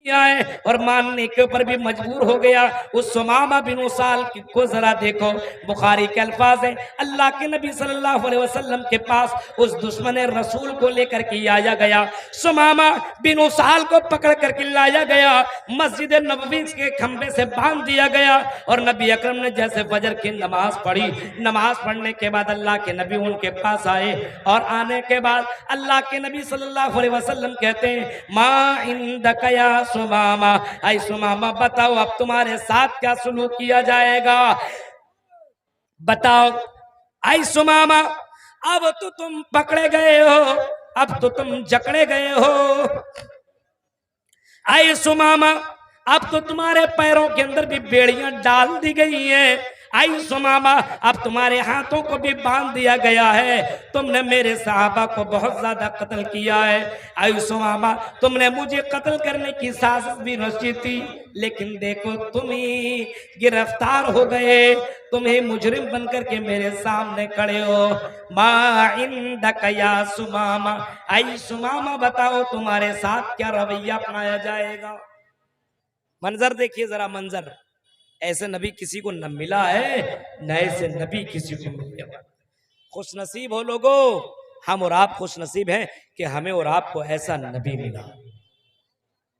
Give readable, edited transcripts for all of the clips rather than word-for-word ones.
है और मानने के ऊपर भी मजबूर हो गया। उस सुमामा बिन उसाल को जरा देखो, बुखारी के अल्फाज है, अल्लाह के नबी सल्लल्लाहु अलैहि वसल्लम के पास उस दुश्मन रसूल को लेकर के आया गया। सुमामा बिन उसाल को पकड़ करके लाया गया, मस्जिद नबवी के खंबे से बांध दिया गया और नबी अकरम ने जैसे फजर की नमाज पढ़ी, नमाज पढ़ने के बाद अल्लाह के नबी उनके पास आए और आने के बाद अल्लाह के नबी सल्लल्लाहु अलैहि वसल्लम कहते हैं, मा इंदका या सुमामा, ऐ सुमामा बताओ अब तुम्हारे साथ क्या सलूक किया जाएगा, बताओ। ऐ सुमामा अब तो तुम पकड़े गए हो, अब तो तुम जकड़े गए हो। ऐ सुमामा अब तो तुम्हारे पैरों के अंदर भी बेड़ियां डाल दी गई हैं। आई सुमामा अब तुम्हारे हाथों को भी बांध दिया गया है, तुमने मेरे सहाबा को बहुत ज्यादा कत्ल किया है। आई सुमामा तुमने मुझे कत्ल करने की साजिश भी रची थी, लेकिन देखो तुम ही गिरफ्तार हो गए, तुम्हें मुजरिम बनकर के मेरे सामने खड़े हो। मा इंदका या सुमामा, आई सुमामा बताओ तुम्हारे साथ क्या रवैया अपनाया जाएगा। मंजर देखिए जरा, मंजर ऐसे नबी किसी को न मिला है, न ऐसे नबी किसी को मिलने वाला। खुश नसीब हो लोगो, हम और आप खुश नसीब हैं कि हमें और आपको ऐसा नबी मिला।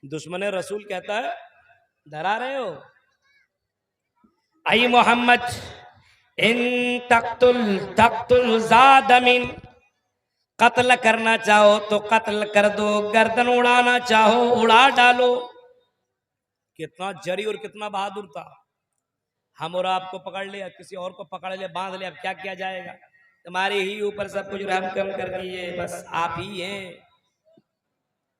दुश्मन रसूल कहता है डरा रहे हो, आई मोहम्मद इन तख्तुल तख्तुल ज़ादमिन, कत्ल करना चाहो तो कत्ल कर दो, गर्दन उड़ाना चाहो उड़ा डालो। कितना जरी और कितना बहादुर था। हम और आपको पकड़ लिया, किसी और को पकड़ लिया, बांध लिया, अब क्या किया जाएगा, तुम्हारे ही ऊपर सब कुछ रहम कम कर दिए, बस आप ही हैं।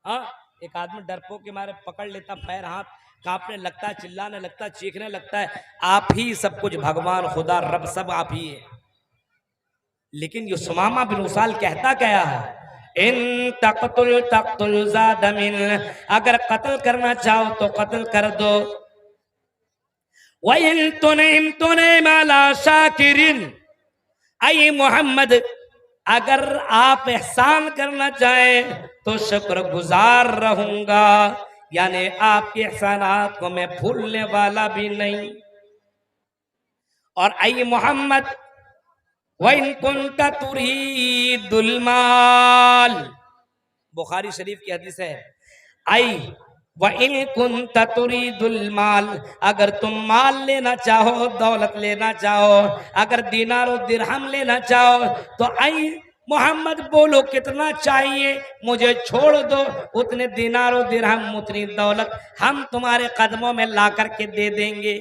हाँ, एक आदमी डरपोक के मारे पकड़ लेता, पैर हाथ कांपने लगता है, चिल्लाने लगता है, चीखने लगता है, आप ही सब कुछ, भगवान खुदा रब सब आप ही है। लेकिन ये सुमामा बिन उसाल कहता क्या है, इन तख्तुल तख्तुल ज़ादमिन, अगर कत्ल करना चाहो तो कत्ल कर दो, वइन तुनइम तुनइम अला शाकिरिन, आई मोहम्मद अगर आप एहसान करना चाहें तो शुक्रगुजार रहूंगा, यानी आपके एहसानात को मैं भूलने वाला भी नहीं। और आई मोहम्मद वइन कुंता तुरीदुल माल, बुखारी शरीफ की हदीस है, आई वइन कुंता तुरीदुल माल, अगर तुम माल लेना चाहो, दौलत लेना चाहो, अगर दीनार और दिरहम लेना चाहो तो आई मोहम्मद बोलो कितना चाहिए, मुझे छोड़ दो, उतने दीनार और दिरहम उतनी दौलत हम तुम्हारे कदमों में ला करके दे देंगे।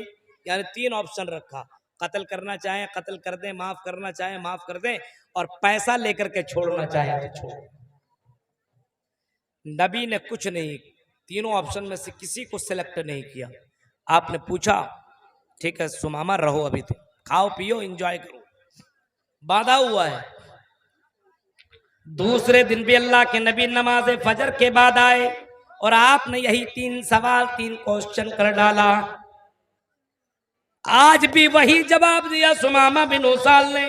यानी तीन ऑप्शन रखा, कत्ल करना चाहे कत्ल कर दें, माफ करना चाहे माफ कर दें, और पैसा लेकर के छोड़ना चाहे तो छोड़। नबी ने कुछ नहीं, तीनों ऑप्शन में से किसी को सिलेक्ट नहीं किया। आपने पूछा ठीक है सुमामा रहो, अभी तो खाओ पियो एंजॉय करो, बाधा हुआ है। दूसरे दिन भी अल्लाह के नबी नमाज फजर के बाद आए और आपने यही तीन सवाल, तीन क्वेश्चन कर डाला। आज भी वही जवाब दिया सुमामा बिन उसाल ने।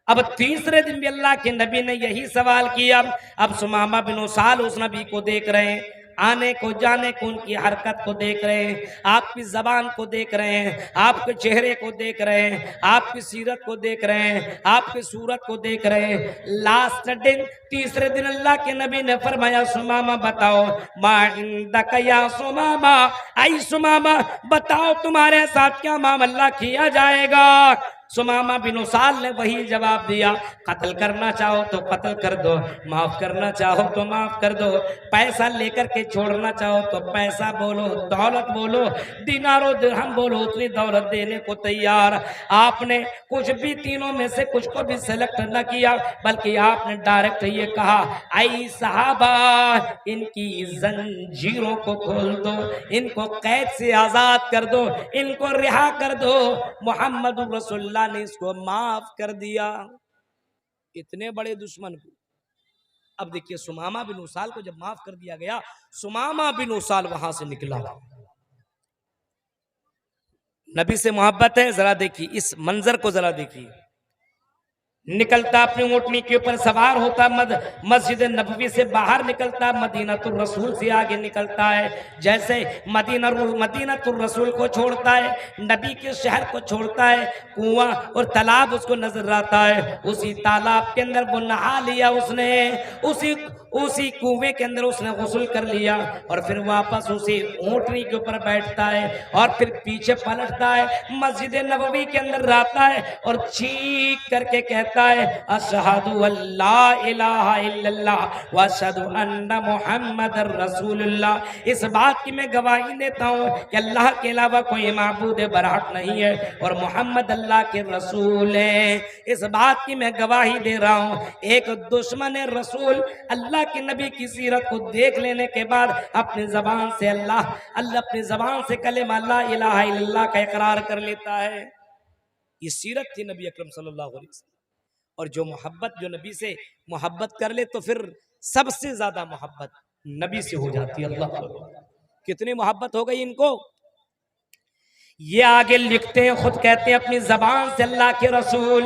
अब तीसरे दिन भी अल्लाह के नबी ने यही सवाल किया। अब सुमामा बिन उसाल उस नबी को देख रहे हैं, आने को जाने को, उनकी हरकत को देख रहे हैं, आपकी जबान को देख रहे हैं, आपके चेहरे को देख रहे हैं, आपकी सीरत को देख रहे हैं, आपकी सूरत को देख रहे हैं। लास्ट दिन, तीसरे दिन अल्लाह के नबी ने फरमाया सुमामा बताओ, मा इंदका या सुमामा, आई सुमामा बताओ तुम्हारे साथ क्या मामला किया जाएगा। सुमामा बिन उसाल ने वही जवाब दिया, कत्ल करना चाहो तो कत्ल कर दो, माफ करना चाहो तो माफ कर दो, पैसा लेकर के छोड़ना चाहो तो पैसा बोलो, दौलत बोलो, दिनारो दिरहम बोलो, उतनी दौलत देने को तैयार। आपने कुछ भी तीनों में से कुछ को भी सेलेक्ट न किया, बल्कि आपने डायरेक्ट ये कहा, आई सहाबा इनकी जंजीरों को खोल दो, इनको कैद से आजाद कर दो, इनको रिहा कर दो। मोहम्मद रसूलुल्लाह ने इसको माफ कर दिया, इतने बड़े दुश्मन को। अब देखिए सुमामा बिन उसाल को जब माफ कर दिया गया, सुमामा बिन उसाल वहां से निकला। नबी से मोहब्बत है, जरा देखिए इस मंजर को, जरा देखिए निकलता, अपनी ऊँटनी के ऊपर सवार होता, मस्जिद नबवी से बाहर निकलता, मदीनातुर रसूल से आगे निकलता है। जैसे मदीनातुर रसूल को छोड़ता है, नबी के शहर को छोड़ता है, कुआं और तालाब उसको नजर आता है। उसी तालाब के अंदर वो नहा लिया उसने, उसी कुएं के अंदर उसने गुस्ल कर लिया और फिर वापस उसी ऊँटनी के ऊपर बैठता है और फिर पीछे पलटता है, मस्जिद नबवी के अंदर आता है और चीख करके कहता है, अशहदु अल्ला इलाहा इल्लल्लाह व अशहदु अन्ना मुहम्मदर रसूलुल्लाह। इस बात की मैं गवाही देता हूँ कि अल्लाह के अलावा कोई माबूद बराहक नहीं है और मोहम्मद अल्लाह के रसूल है। इस बात की मैं गवाही दे रहा हूँ। एक दुश्मन रसूल अल्लाह के नबी की सीरत को देख लेने के बाद अपनी जबान से अल्लाह अपनी जबान से कलेमा ला इलाहा इल्लल्लाह का इकरार कर लेता है। ये सीरत थी नबी अकरम सल्लल्लाहु अलैहि वसल्लम। और जो नबी से मोहब्बत कर ले तो फिर सबसे ज्यादा मोहब्बत नबी से हो जाती है। अल्लाह कितनी मोहब्बत हो गई इनको। ये आगे लिखते हैं, खुद कहते हैं अपनी जबान से, अल्लाह के रसूल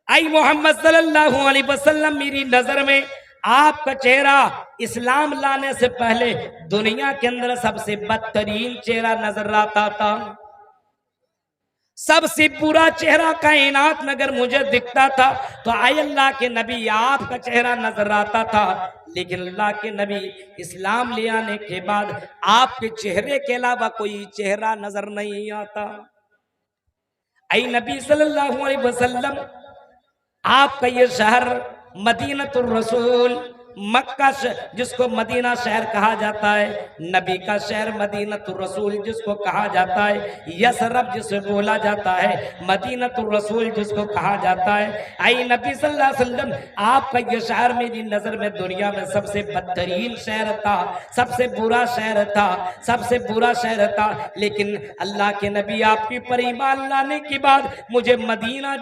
आई मोहम्मद सल्लल्लाहु अलैहि वसल्लम, मेरी नजर में आपका चेहरा इस्लाम लाने से पहले दुनिया के अंदर सबसे बदतरीन चेहरा नजर आता था। सबसे बुरा चेहरा कायनात में अगर मुझे दिखता था तो आए अल्लाह के नबी आपका चेहरा नजर आता था। लेकिन अल्लाह के नबी इस्लाम ले आने के बाद आपके चेहरे के अलावा कोई चेहरा नजर नहीं आता। आई नबी सल्लल्लाहु अलैहि वसल्लम, आपका ये शहर मदीनातुर रसूल, मक्का जिसको मदीना शहर कहा जाता है, नबी का शहर मदीनातुर रसूल जिसको कहा जाता है, यसरब जिसे बोला जाता है, मदीनातुर रसूल जिसको कहा जाता है। आई नबी सल्लल्लाहु अलैहि वसल्लम, आपका ये शहर मेरी नजर में दुनिया में सबसे बदतरीन शहर था, सबसे बुरा शहर था, सबसे बुरा शहर था। लेकिन अल्लाह के नबी आपकी पर ईमान लाने के बाद मुझे मदीना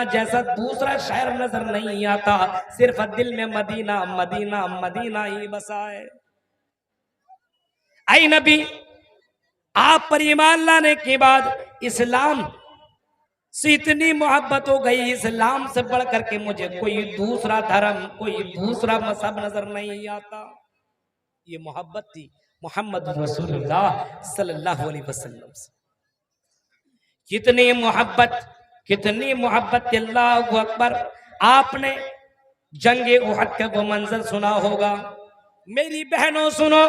जैसा दूसरा शहर नजर नहीं आता। सिर्फ दिल में मदीना मदीना मदीना ही बसा है। आई नबी, आप पर ईमान लाने के बाद इस्लाम से इतनी मोहब्बत हो गई, इस्लाम से बढ़ करके मुझे कोई दूसरा धर्म, कोई दूसरा मजहब नजर नहीं आता। ये मोहब्बत थी मोहम्मद रसूलुल्लाह सल्लल्लाहु अलैहि वसल्लम से। कितनी मोहब्बत। अल्लाहु अकबर। आपने जंगे उहद का वो मंजर सुना होगा। मेरी बहनों सुनो,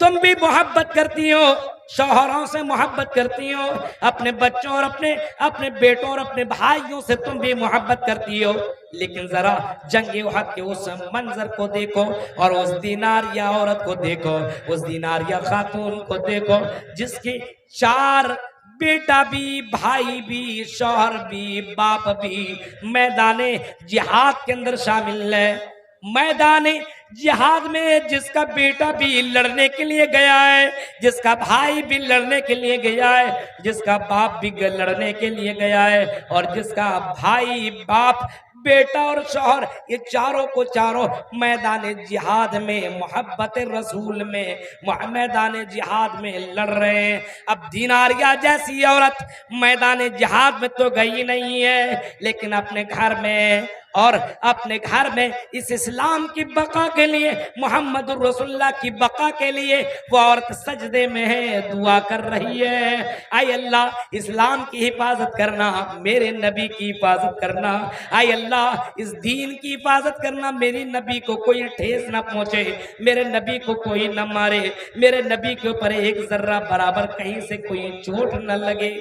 तुम भी मोहब्बत करती हो, शौहरों से मोहब्बत करती हो, अपने बच्चों और अपने बेटों और अपने भाइयों से तुम भी मोहब्बत करती हो। लेकिन जरा जंगे उहद के उस मंजर को देखो और उस दीनारिया औरत को देखो, उस दीनारिया खातून को देखो जिसके 4 बेटा भी, भाई भी, शौहर भी, बाप भी मैदाने जिहाद के अंदर शामिल है। मैदाने जिहाद में जिसका बेटा भी लड़ने के लिए गया है, जिसका भाई भी लड़ने के लिए गया है, जिसका बाप भी लड़ने के लिए गया है और जिसका भाई, बाप, बेटा और शौहर, ये चारों को चारों मैदान जिहाद में, मोहब्बत रसूल में, मैदान जिहाद में लड़ रहे हैं। अब दीनारिया जैसी औरत मैदान जिहाद में तो गई नहीं है, लेकिन अपने घर में और अपने घर में इस इस्लाम की बका के लिए, मोहम्मद रसूलुल्लाह की बका के लिए वो औरत सजदे में है, दुआ कर रही है। आय अल्लाह, इस्लाम की हिफाजत करना, मेरे नबी की हिफाजत करना। आय अल्लाह, इस दीन की हिफाजत करना, मेरे नबी को कोई ठेस ना पहुंचे, मेरे नबी को कोई न मारे, मेरे नबी के ऊपर एक जर्रा बराबर कहीं से कोई चोट न लगे।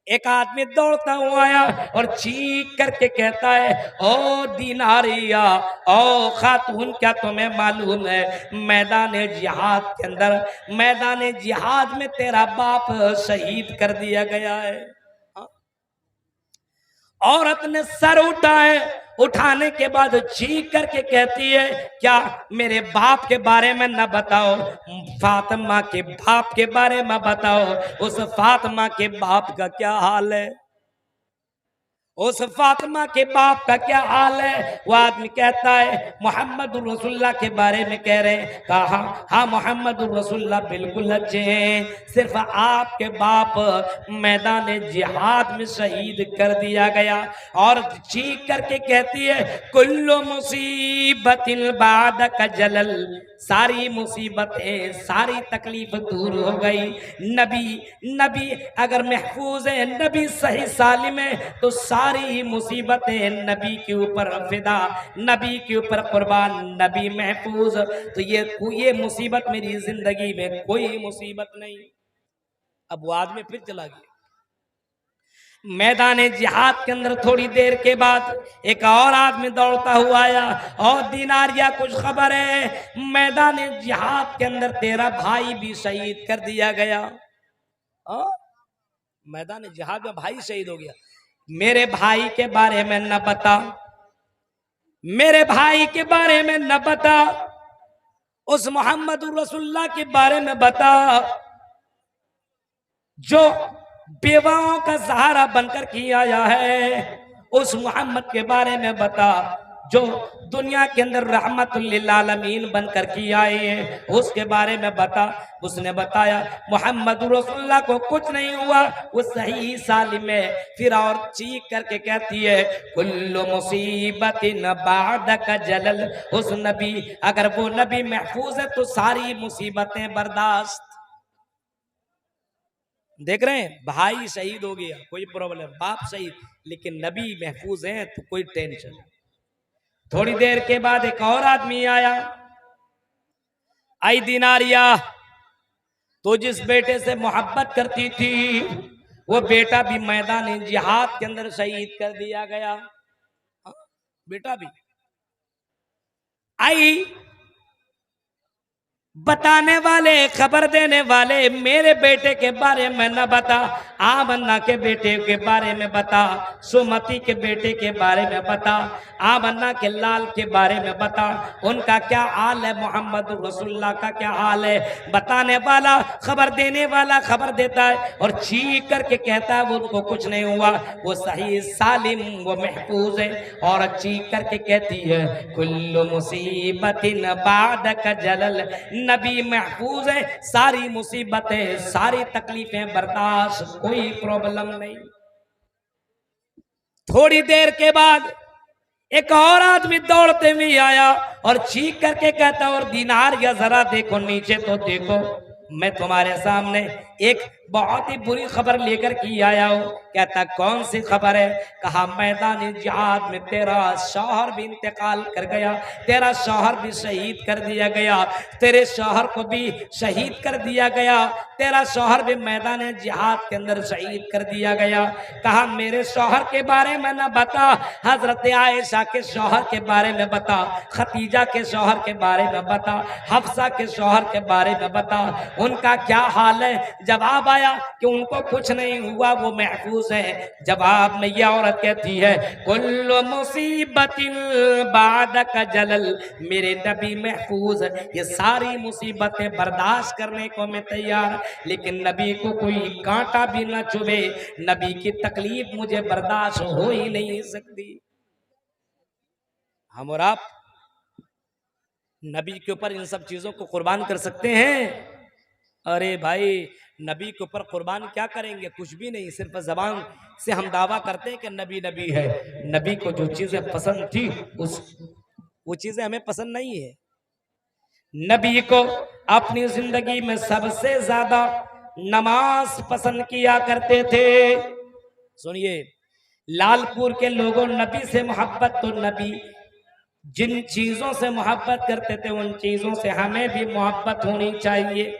एक आदमी दौड़ता हुआ आया और चीख करके कहता है, ओ दीनारिया, ओ खातून, क्या तुम्हें मालूम है मैदान जिहाद के अंदर, मैदान जिहाद में तेरा बाप शहीद कर दिया गया है। औरत ने सर उठाए, उठाने के बाद चीख करके कहती है, क्या मेरे बाप के बारे में न बताओ, फातिमा के बाप के बारे में बताओ, उस फातिमा के बाप का क्या हाल है। उस फातिमा के बाप का क्या हाल है? वो आदमी कहता है मोहम्मद रसूलुल्लाह के बारे में कह रहे हैं, कहा हाँ मोहम्मद रसूलुल्लाह बिल्कुल अच्छे हैं, सिर्फ आपके बाप मैदान जिहाद में शहीद कर दिया गया। और चीख करके कहती है कुल्लु मुसीबतिल बादक जलल, सारी मुसीबतें सारी तकलीफ दूर हो गई। नबी अगर महफूज है, नबी सही सालिम है, तो सारी मुसीबतें नबी के ऊपर फिदा, नबी के ऊपर कुर्बान, नबी महफूज, तो ये मुसीबत मेरी जिंदगी में कोई मुसीबत नहीं। अब वो आदमी फिर चला गया मैदान जिहाद के अंदर। थोड़ी देर के बाद एक और आदमी दौड़ता हुआ आया, और दीनारिया कुछ खबर है, मैदान जिहाद के अंदर तेरा भाई भी शहीद कर दिया गया। मैदान जिहाद में भाई शहीद हो गया। मेरे भाई के बारे में न बता, मेरे भाई के बारे में न बता, उस मोहम्मद रसूलुल्लाह के बारे में बता जो बेवाओं का सहारा बनकर की आया है। उस मोहम्मद के बारे में बता जो दुनिया के अंदर रहमतुल लिल आलमीन बनकर की आए हैं, उसके बारे में बता। उसने बताया मोहम्मद रसूलुल्लाह को कुछ नहीं हुआ, वो सही सालिम है। फिर और चीख करके कहती है कुल्लु मुसीबतिन बादक जलल, उस नबी अगर वो नबी महफूज है तो सारी मुसीबतें बर्दाश्त। देख रहे हैं, भाई शहीद हो गया कोई प्रॉब्लम, बाप शहीद, लेकिन नबी महफूज है तो कोई टेंशन। थोड़ी देर के बाद एक और आदमी आया, आई दिनारिया तो जिस बेटे से मोहब्बत करती थी वो बेटा भी मैदान जिहाद के अंदर शहीद कर दिया गया। बेटा भी आई, बताने वाले खबर देने वाले मेरे बेटे के बारे में न बता, आमन्ना के बेटे के बारे में बता, सुमति के बेटे के बारे में बता, आमन्ना के लाल के बारे में बता, उनका क्या हाल है, मोहम्मद रसूलुल्लाह का क्या हाल है। बताने वाला खबर देने वाला खबर देता है और चीख करके कहता है वो उनको कुछ नहीं हुआ, वो सही सालिम, वो महफूज है। और चीख करके कहती है कुल्लु मुसीबतिन बादक जलल, नबी महफूज है, सारी मुसीबतें सारी तकलीफें बर्दाश्त, कोई प्रॉब्लम नहीं। थोड़ी देर के बाद एक और आदमी दौड़ते हुए आया और चीख करके कहता और दीनार या जरा देखो नीचे तो देखो, मैं तुम्हारे सामने एक बहुत ही बुरी खबर लेकर के आया हूं। कहता कौन सी खबर है? कहा मैदान जिहाद में तेरा शौहर भी इंतकाल कर गया, तेरा शौहर भी शहीद कर दिया गया, तेरे शौहर को भी शहीद कर दिया गया, तेरा शौहर भी मैदान जिहाद के अंदर शहीद कर दिया गया। कहा मेरे शौहर के बारे में न बता, हजरत आयशा के शौहर के बारे में बता, खतीजा के शौहर के बारे में बता, हफ्सा के शौहर के बारे में बता, उनका क्या हाल है। जवाब आया कि उनको कुछ नहीं हुआ, वो महफूज है। जवाब में यह औरत कहती है कुल्लु मुसीबतिन बादक जलल, मेरे नबी महफूज, ये सारी मुसीबतें बर्दाश्त करने को मैं तैयार, लेकिन नबी को कोई कांटा भी न चुभे, नबी की तकलीफ मुझे बर्दाश्त हो ही नहीं सकती। हम और आप नबी के ऊपर इन सब चीजों को कुर्बान कर सकते हैं? अरे भाई, नबी के ऊपर कुर्बान क्या करेंगे? कुछ भी नहीं, सिर्फ जबान से हम दावा करते हैं कि नबी नबी है। नबी को जो चीजें पसंद थी वो चीजें हमें पसंद नहीं है। नबी को अपनी जिंदगी में सबसे ज्यादा नमाज पसंद किया करते थे। सुनिए, लालपुर के लोगों नबी से मोहब्बत, तो नबी जिन चीजों से मोहब्बत करते थे उन चीजों से हमें भी मोहब्बत होनी चाहिए।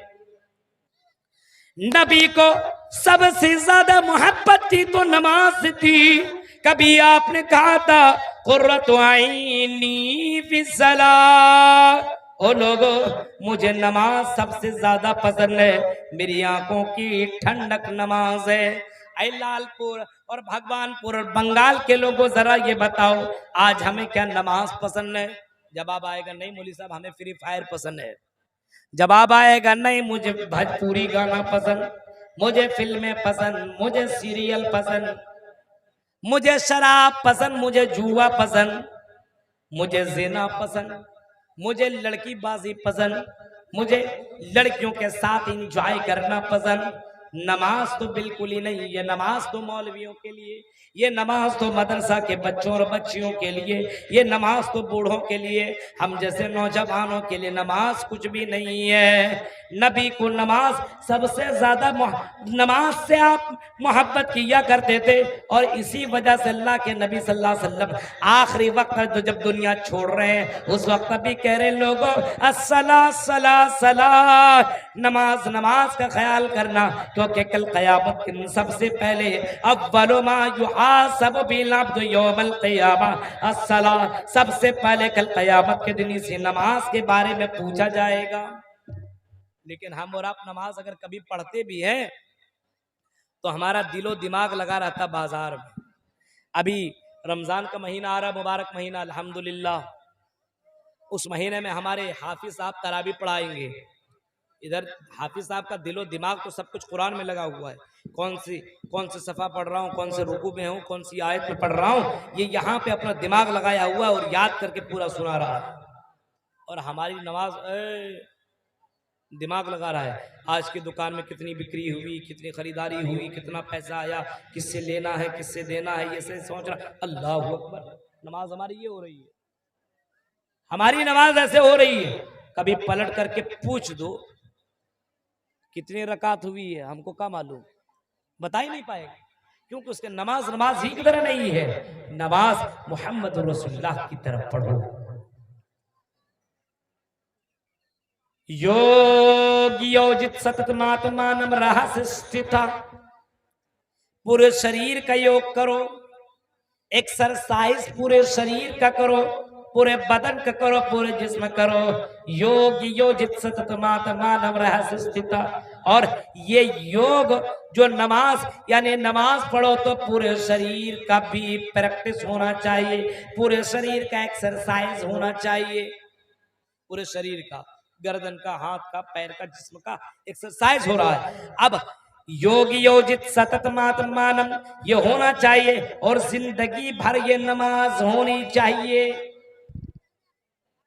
नबी को सबसे ज्यादा मोहब्बत थी तो नमाज थी। कभी आपने कहा था कुर्रतु आईनी फिस्सलाह, ओ लोगों मुझे नमाज सबसे ज्यादा पसंद है, मेरी आंखों की ठंडक नमाज है। ऐ लालपुर और भगवानपुर और बंगाल के लोगों जरा ये बताओ आज हमें क्या नमाज पसंद है? जवाब आएगा नहीं मौलवी साहब हमें फ्री फायर पसंद है। जवाब आएगा नहीं मुझे भोजपुरी गाना पसंद, मुझे फिल्में पसंद, मुझे सीरियल पसंद। मुझे शराब पसंद, मुझे जुआ पसंद, मुझे ज़िना पसंद, मुझे लड़कीबाजी पसंद, मुझे लड़कियों के साथ एंजॉय करना पसंद। नमाज तो बिल्कुल ही नहीं, ये नमाज तो मौलवियों के लिए, ये नमाज तो मदरसा के बच्चों और बच्चियों के लिए, ये नमाज तो बूढ़ों के लिए, हम जैसे नौजवानों के लिए नमाज कुछ भी नहीं है। नबी को नमाज सबसे ज्यादा नमाज से आप मोहब्बत किया करते थे, और इसी वजह से अल्लाह के नबी सल्लल्लाहु अलैहि वसल्लम आखिरी वक्त तो जब दुनिया छोड़ रहे हैं उस वक्त भी कह रहे लोगों अस्सला सला सला, नमाज नमाज का ख्याल करना, क्योंकि कल क़यामत के दिन सबसे पहले अव्वलु मा युहासबु बिल अब्दु यौमल क़ियामा अस्सला, सबसे पहले कल क़यामत के दिन इसी नमाज के बारे में पूछा जाएगा। लेकिन हम और आप नमाज अगर कभी पढ़ते भी हैं तो हमारा दिलो दिमाग लगा रहता बाजार में। अभी रमजान का महीना आ रहा, मुबारक महीना अल्हम्दुलिल्लाह, उस महीने में हमारे हाफिज साहब तरावी पढ़ाएंगे। इधर हाफिज साहब का दिलो दिमाग तो सब कुछ कुरान में लगा हुआ है, कौन सी सफ़ा पढ़ रहा हूँ, कौन से रुकू में हूँ, कौन सी आयत में पढ़ रहा हूँ, ये यहाँ पे अपना दिमाग लगाया हुआ है और याद करके पूरा सुना रहा है। और हमारी नमाज दिमाग लगा रहा है, आज की दुकान में कितनी बिक्री हुई, कितनी खरीदारी हुई, कितना पैसा आया, किससे लेना है, किससे देना है, ये से सोच रहा। अल्लाह अकबर, नमाज हमारी ये हो रही है, हमारी नमाज ऐसे हो रही है। कभी पलट करके पूछ दो कितनी रकात हुई है, हमको क्या मालूम, बता ही नहीं पाएगा, क्योंकि उसके नमाज ही की तरह नहीं है। नमाज मोहम्मद रसूलुल्लाह की तरफ पढ़ो। योग योजित सतत मात्मानम रहस स्थिता, पूरे शरीर का योग करो, एक्सरसाइज पूरे शरीर का करो, पूरे बदन का करो, पूरे जिस्म करो। योग योजित सतत मात्मानम रहस स्थिता, और ये योग जो नमाज यानी नमाज पढ़ो तो पूरे शरीर का भी प्रैक्टिस होना चाहिए, पूरे शरीर का एक्सरसाइज होना चाहिए, पूरे शरीर का, गर्दन का, हाथ का, पैर का, जिस्म का एक्सरसाइज हो रहा है। अब योग योजित सतत मात्मानम ये होना चाहिए, और जिंदगी भर ये नमाज होनी चाहिए।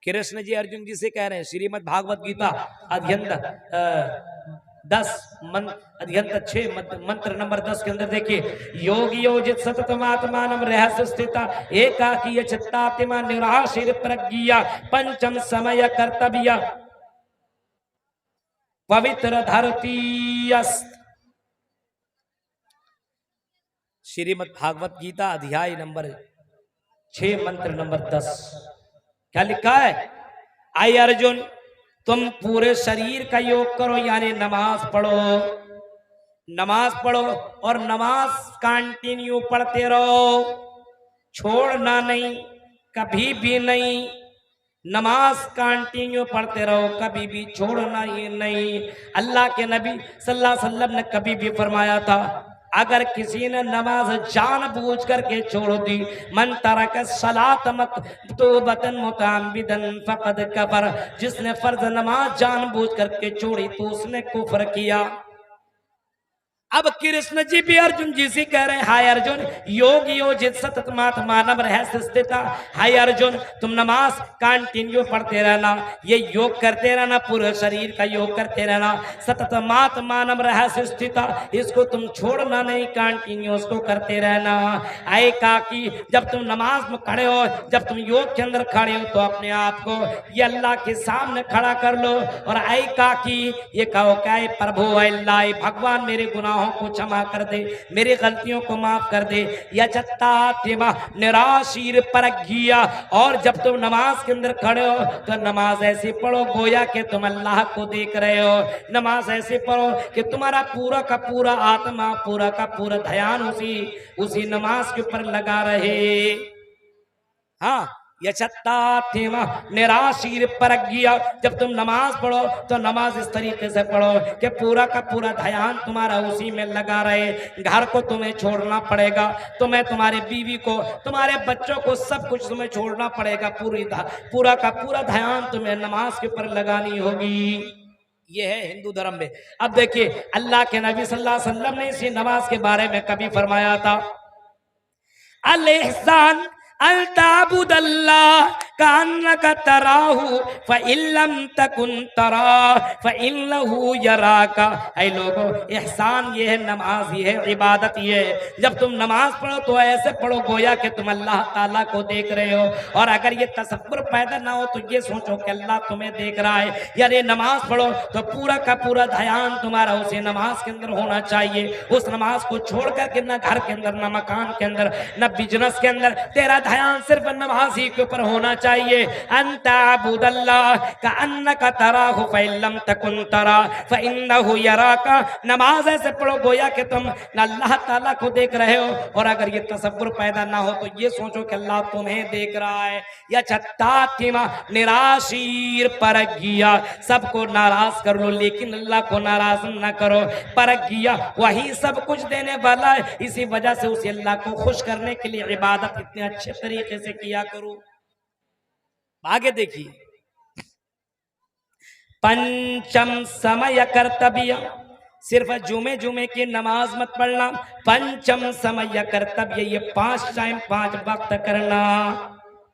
कृष्ण जी अर्जुन जी से कह रहे हैं, श्रीमद् भागवत गीता अध्ययन 6 मंत्र नंबर 10 के अंदर देखिए, योग योजित सतत मात्मानम रहस्य स्थिता एकाकी चित्तात्मा निराशीर प्रज्ञा पंचम समय कर्तव्य पवित्र धरती अस्त। श्रीमद् भागवत गीता अध्याय नंबर 6 मंत्र नंबर 10 क्या लिखा है? आई अर्जुन, तुम पूरे शरीर का योग करो, यानी नमाज पढ़ो, नमाज पढ़ो, और नमाज कंटिन्यू पढ़ते रहो, छोड़ना नहीं, कभी भी नहीं। नमाज कंटिन्यू पढ़ते रहो, कभी भी छोड़ना ही नहीं। अल्लाह के नबी सल्लल्लाहु अलैहि वसल्लम ने कभी भी फरमाया था, अगर किसी ने नमाज जानबूझ करके छोड़ दी, मन तरक सलात मक्तूबतन मुताम्मिदन फक़द कफर, जिसने फर्ज नमाज जानबूझ करके छोड़ी तो उसने कुफ्र किया। अब कृष्ण जी भी अर्जुन जी से कह रहे हैं, हाय अर्जुन, योग योजित सतत मात्मानम रहस्य स्थिता, हाय अर्जुन तुम नमाज कंटिन्यू पढ़ते रहना, ये योग करते रहना, पूरे शरीर का योग करते रहना, सतत मात्मानम रहस्य स्थिता, इसको तुम छोड़ना नहीं, कंटिन्यू उसको करते रहना। आए काकी, जब तुम नमाज में खड़े हो, जब तुम योग के अंदर खड़े हो तो अपने आप को ये अल्लाह के सामने खड़ा कर लो, और आए काकी ये कहो क्या प्रभु अल्लाह भगवान मेरे गुनाहों को क्षमा कर दे, मेरी गलतियों को माफ कर दे। निराशीर परगिया, और जब तुम नमाज के अंदर खड़े हो तो नमाज ऐसे पढ़ो गोया कि तुम अल्लाह को देख रहे हो, नमाज ऐसे पढ़ो कि तुम्हारा पूरा का पूरा आत्मा, पूरा का पूरा ध्यान उसी नमाज के ऊपर लगा रहे। हाँ, निराशीर परगिया, जब तुम नमाज पढ़ो तो नमाज इस तरीके से पढ़ो कि पूरा का पूरा ध्यान तुम्हारा उसी में लगा रहे। घर को तुम्हें छोड़ना पड़ेगा, तुम्हें, तुम्हारे बीवी को, तुम्हारे बच्चों को, सब कुछ तुम्हें छोड़ना पड़ेगा, पूरा का पूरा ध्यान तुम्हें नमाज के ऊपर लगानी होगी। ये है हिंदू धर्म में। अब देखिए, अल्लाह के नबी सल्लल्लाहु अलैहि वसल्लम ने इसी नमाज के बारे में कभी फरमाया था, अल एहसान अल ताबुदल्लाह कान्नका तराहु फ़इल्लम तकुन तरा फ़इन्नहु यराका। ऐ लोगों, एहसान ये है, नमाज ये है, इबादत ये है। जब तुम नमाज पढ़ो तो ऐसे पढ़ो गोया कि तुम अल्लाह ताला को देख रहे हो। और अगर ये तसव्वुर पैदा ना हो तो ये सोचो कि अल्लाह तुम्हें देख रहा है। यानी नमाज पढ़ो तो पूरा का पूरा ध्यान तुम्हारा उसी नमाज के अंदर होना चाहिए। उस नमाज को छोड़ करके न घर के अंदर, न मकान के अंदर, न बिजनेस के अंदर, तेरा ध्यान सिर्फ नमाज ही के ऊपर होना चाहिए। अंताबुदल्लाह का अन्नका तराहु फ़इल्लम तकुन तरा फ़इन्नहु यराका। नमाज ऐसे पढ़ो गोया कि तुम अल्लाह ताला को देख रहे हो। और अगर ये तसव्वुर पैदा ना हो तो ये सोचो कि अल्लाह तुम्हें देख रहा है। या छत्तातिमा निराशीर परख गिया, सबको नाराज कर लो लेकिन अल्लाह को नाराज न करो। परख गिया वही सब कुछ देने वाला है, इसी वजह से उस अल्लाह को खुश करने के लिए इबादत इतने अच्छे तरीके से किया करो। आगे देखिए, पंचम समय कर्तव्य, सिर्फ जुमे जुमे की नमाज मत पढ़ना। पंचम समय कर्तव्य, ये 5 टाइम 5 वक्त करना,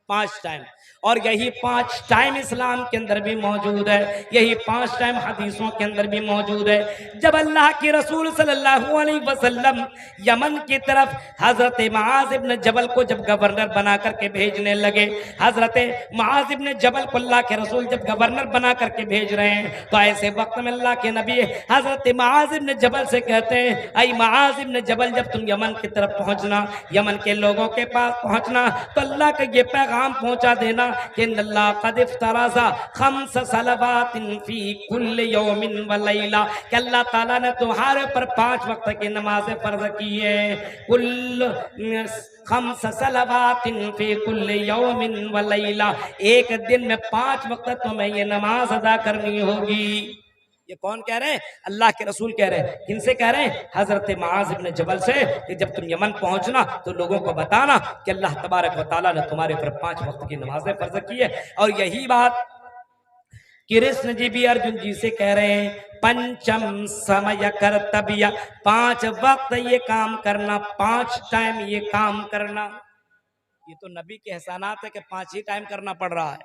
5 टाइम। और यही 5 टाइम इस्लाम के अंदर भी मौजूद है, यही 5 टाइम हदीसों के अंदर भी मौजूद है। जब अल्लाह के रसूल सल्लल्लाहु अलैहि वसल्लम यमन की तरफ हजरत मुआज इब्न जबल को जब गवर्नर बना करके भेजने लगे, हजरत मुआज इब्न जबल को अल्लाह के रसूल जब गवर्नर बना करके भेज रहे हैं, तो ऐसे वक्त में अल्लाह के नबी हजरत मुआज इब्न जबल से कहते हैं, ऐ मुआज इब्न जबल, जब तुम यमन की तरफ पहुंचना, यमन के लोगों के पास पहुंचना, तो अल्लाह का ये पैगाम पहुंचा देना कि अल्लाह कद इफ्तरज़ा 5 सलवातिन फी कुल्लि यौमिन व लैला, कि अल्लाह ताला ने तुम्हारे ऊपर 5 वक्त की नमाजें फर्ज की है। कुल 5 सलवातिन फी कुल्लि यौमिन व लैला, एक दिन में 5 वक्त तुम्हें ये नमाज अदा करनी होगी। ये कौन कह रहे हैं? अल्लाह के रसूल कह रहे हैं। किनसे कह रहे हैं? हजरत मुआज इब्न जबल से, कि जब तुम यमन पहुंचना तो लोगों को बताना कि अल्लाह तबारक व तआला ने तुम्हारे ऊपर 5 वक्त की नमाजें फर्ज की है। और यही बात कृष्ण जी भी अर्जुन जी से कह रहे हैं, पंचम समय कर्तव्य, 5 वक्त ये काम करना, 5 टाइम ये काम करना। ये तो नबी के एहसानात है कि 5 ही टाइम करना पड़ रहा है,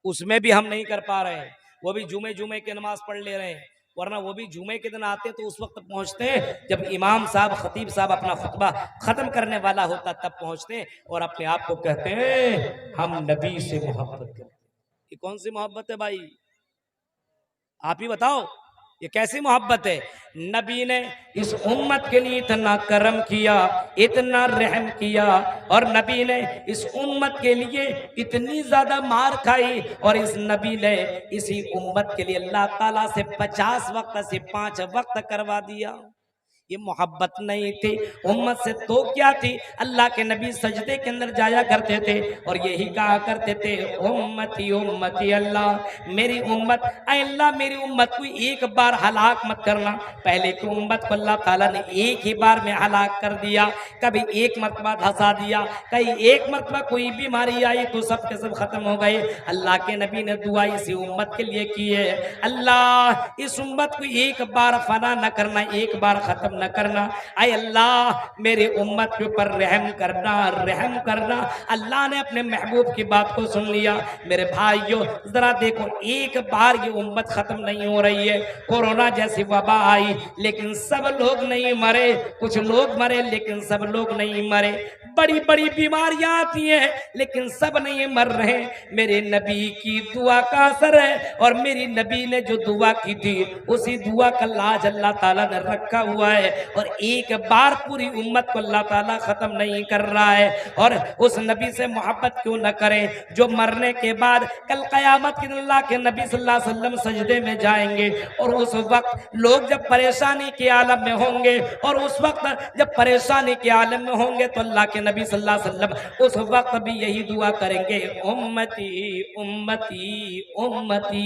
उसमें भी हम नहीं कर पा रहे हैं। वो भी जुमे जुमे की नमाज पढ़ ले रहे हैं, वरना वो भी जुमे के दिन आते तो उस वक्त पहुंचते हैं जब इमाम साहब, खतीब साहब अपना खुतबा खत्म करने वाला होता, तब पहुंचते हैं और अपने आप को कहते हैं हम नबी से मोहब्बत करते हैं। ये कौन सी मोहब्बत है भाई? आप ही बताओ, ये कैसी मोहब्बत है? नबी ने इस उम्मत के लिए इतना करम किया, इतना रहम किया, और नबी ने इस उम्मत के लिए इतनी ज्यादा मार खाई, और इस नबी ने इसी उम्मत के लिए अल्लाह ताला से 50 वक्त से 5 वक्त करवा दिया। ये मोहब्बत नहीं थी उम्मत से तो क्या थी? अल्लाह के नबी सजदे के अंदर जाया करते थे और यही कहा करते थे, उम्मती उम्मती, अल्लाह मेरी उम्मत, अल्लाह मेरी उम्मत को एक बार हलाक मत करना। पहले की उम्मत को अल्लाह ताला ने एक ही बार में हलाक कर दिया, कभी एक मरतबा धंसा दिया, कहीं एक मरतबा कोई बीमारी आई तो सब के सब खत्म हो गए। अल्लाह के नबी ने दुआ इसी उम्मत के लिए की है, अल्लाह इस उम्मत को एक बार फना न करना, एक बार खत्म न करना। आय अल्लाह मेरे उम्मत के ऊपर रहम करना, रहम करना। अल्लाह ने अपने महबूब की बात को सुन लिया। मेरे भाइयों जरा देखो, एक बार ये उम्मत खत्म नहीं हो रही है। कोरोना जैसी वबा आई लेकिन सब लोग नहीं मरे, कुछ लोग मरे लेकिन सब लोग नहीं मरे। बड़ी बड़ी बीमारियां आती हैं लेकिन सब नहीं मर रहे। मेरे नबी की दुआ का असर है, और मेरी नबी ने जो दुआ की थी उसी दुआ का लाज अल्लाह ताला ने रखा हुआ है, और एक बार पूरी उम्मत को अल्लाह ताला खत्म नहीं कर रहा है। और उस नबी से मोहब्बत क्यों न करें जो मरने के बाद कल कयामत के दिन अल्लाह के नबी सल्लल्लाहु अलैहि वसल्लम सजदे में जाएंगे, और उस वक्त लोग जब परेशानी के आलम में होंगे, और उस वक्त जब परेशानी के आलम में होंगे तो अल्लाह के नबी सल्लल्लाहु अलैहि वसल्लम उस वक्त भी यही दुआ करेंगे, उम्मती उम्मती उम्मती।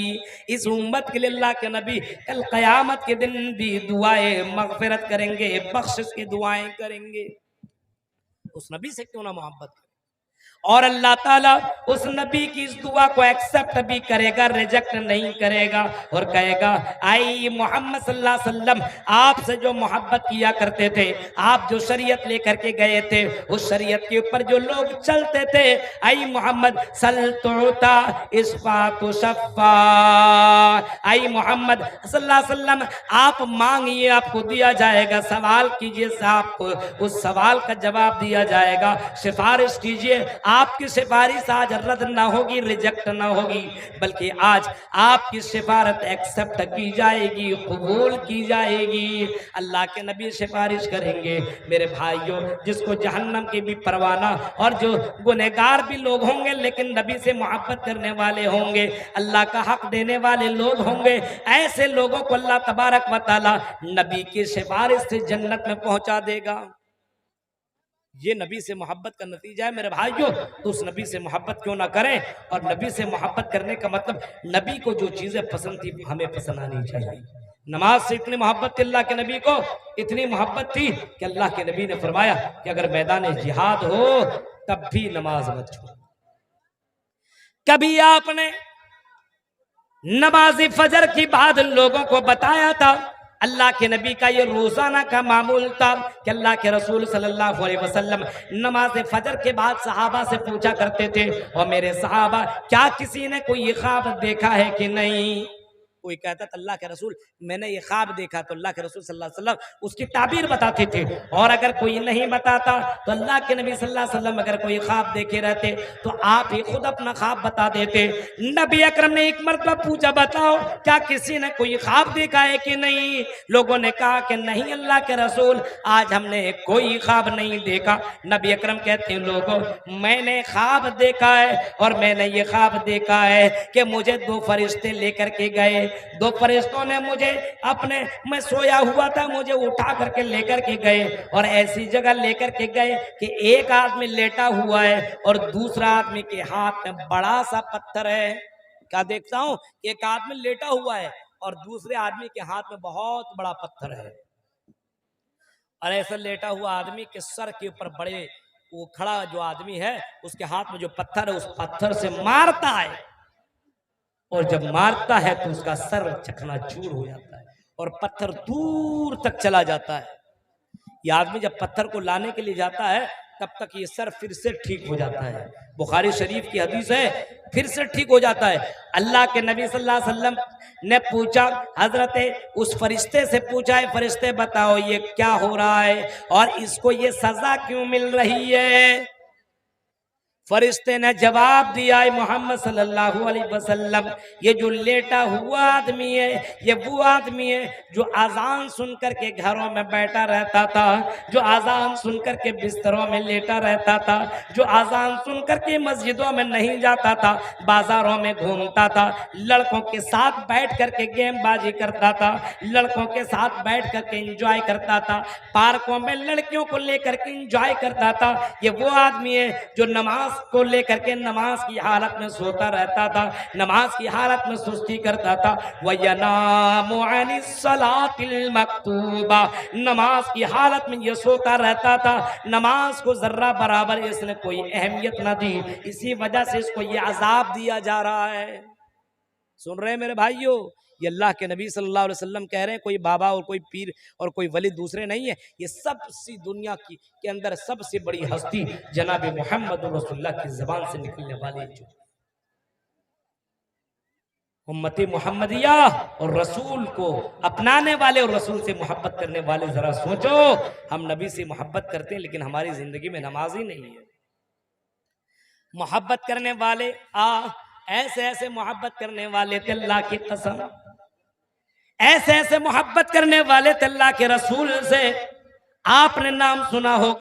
इस उम्मत के लिए अल्लाह के नबी कल कयामत के दिन भी दुआएं मगफिरत करेंगे, बख्शिश की दुआएं करेंगे। उस नबी से क्यों ना मोहब्बत करें। और अल्लाह ताला उस नबी की इस दुआ को एक्सेप्ट भी करेगा, रिजेक्ट नहीं करेगा और कहेगा आई मोहम्मद सल्लल्लाहु अलैहि वसल्लम आपसे जो मोहब्बत किया करते थे, आप जो शरीयत लेकर के गए थे, उस शरीयत के ऊपर जो लोग चलते थे, आई मोहम्मद सल्तुता इस्फातु शफ़ा, आई मोहम्मद सल्लल्लाहु अलैहि वसल्लम आप मांगिए आपको दिया जाएगा, सवाल कीजिए आपको उस सवाल का जवाब दिया जाएगा, सिफारिश कीजिए आपकी सिफारिश आज रद्द ना होगी, रिजेक्ट ना होगी, बल्कि आज आपकी सिफारत एक्सेप्ट की जाएगी, कबूल की जाएगी। अल्लाह के नबी सिफारिश करेंगे मेरे भाइयों, जिसको जहन्नम की भी परवाना, और जो गुनहगार भी लोग होंगे लेकिन नबी से मोहब्बत करने वाले होंगे, अल्लाह का हक देने वाले लोग होंगे, ऐसे लोगों को अल्लाह तबारक व तआला नबी की सिफारिश से जन्नत में पहुंचा देगा। ये नबी से मोहब्बत का नतीजा है मेरे भाइयों। तो उस नबी से मोहब्बत क्यों ना करें, और नबी से मोहब्बत करने का मतलब नबी को जो चीजें पसंद थी हमें पसंद आनी चाहिए। नमाज से इतनी मोहब्बत थी अल्लाह के नबी को, इतनी मोहब्बत थी कि अल्लाह के नबी ने फरमाया कि अगर मैदान जिहाद हो तब भी नमाज मत छोड़ो। कभी आपने नमाज फजर की बाद लोगों को बताया था, अल्लाह के नबी का ये रोजाना का मामूल था कि अल्लाह के रसूल सल्लल्लाहु अलैहि वसल्लम नमाज फजर के बाद सहाबा से पूछा करते थे, और मेरे सहाबा क्या किसी ने कोई ख्वाब देखा है कि नहीं। कोई कहता था अल्लाह के रसूल मैंने ये ख्वाब देखा, तो अल्लाह के रसूल सल्लल्लाहु अलैहि वसल्लम उसकी ताबीर बताते थे, और अगर कोई नहीं बताता तो अल्लाह के नबी सल्लल्लाहु अलैहि वसल्लम अगर कोई ख्वाब देखे रहते तो आप ही खुद अपना ख्वाब बता देते। नबी अकरम ने एक मरतबा पूछा बताओ क्या किसी ने कोई ख्वाब देखा है कि नहीं। लोगों ने कहा कि नहीं अल्लाह के रसूल आज हमने कोई ख्वाब नहीं देखा। नबी अकरम कहते हैं लोगों मैंने ख्वाब देखा है, और मैंने ये ख्वाब देखा है कि मुझे दो फरिश्ते लेकर के गए, दो फरिश्तों ने मुझे अपने, मैं सोया हुआ था, मुझे उठा करके लेकर के गए, और ऐसी जगह लेकर के गए कि एक आदमी लेटा हुआ है और दूसरा आदमी के हाथ में बड़ा सा पत्थर है। क्या देखता हूं एक आदमी लेटा हुआ है और दूसरे आदमी के हाथ में बहुत बड़ा पत्थर है, और ऐसा लेटा हुआ आदमी के सर के ऊपर बड़े, वो खड़ा जो आदमी है उसके हाथ में जो पत्थर है उस पत्थर से मारता है, और जब मारता है तो उसका सर चकनाचूर हो जाता है और पत्थर दूर तक चला जाता है। यह आदमी जब पत्थर को लाने के लिए जाता है तब तक ये सर फिर से ठीक हो जाता है। बुखारी शरीफ की हदीस है, फिर से ठीक हो जाता है। अल्लाह के नबी सल्लल्लाहु अलैहि वसल्लम ने पूछा, हजरत उस फरिश्ते से पूछा है फरिश्ते बताओ ये क्या हो रहा है और इसको ये सजा क्यों मिल रही है। फरिश्ते ने जवाब दिया है मोहम्मद सल्लल्लाहु अलैहि वसल्लम ये जो लेटा हुआ आदमी है ये वो आदमी है जो अजान सुन करके घरों में बैठा रहता था, जो अजान सुन करके बिस्तरों में लेटा रहता था, जो अजान सुन करके मस्जिदों में नहीं जाता था, बाजारों में घूमता था, लड़कों के साथ बैठ करके गेमबाजी करता था, लड़कों के साथ बैठ करके एंजॉय करता था, पार्कों में लड़कियों को लेकर के एंजॉय करता था। ये वो आदमी है जो नमाज को लेकर के नमाज की हालत में सोता रहता था, नमाज की हालत में सुस्ती करता था। वयनामु अनिस सलातिल मक्तूबा, नमाज की हालत में ये सोता रहता था, नमाज को जर्रा बराबर इसने कोई अहमियत न दी, इसी वजह से इसको ये अजाब दिया जा रहा है। सुन रहे हैं मेरे भाइयों, ये अल्लाह के नबी सल्लल्लाहु अलैहि वसल्लम कह रहे हैं, कोई बाबा और कोई पीर और कोई वली दूसरे नहीं है। ये सबसे दुनिया की के अंदर सबसे बड़ी हस्ती जनाब मोहम्मद रसूलुल्लाह की जबान से निकलने वाली जो उम्मती मोहम्मदिया और रसूल को अपनाने वाले और रसूल से मोहब्बत करने वाले, जरा सोचो हम नबी से मोहब्बत करते हैं लेकिन हमारी जिंदगी में नमाज ही नहीं है। मोहब्बत करने वाले ऐसे ऐसे मोहब्बत करने वाले थे अल्लाह की कसम, ऐसे ऐसे मोहब्बत करने वाले थे अल्लाह के रसूल से, आपने नाम सुना हो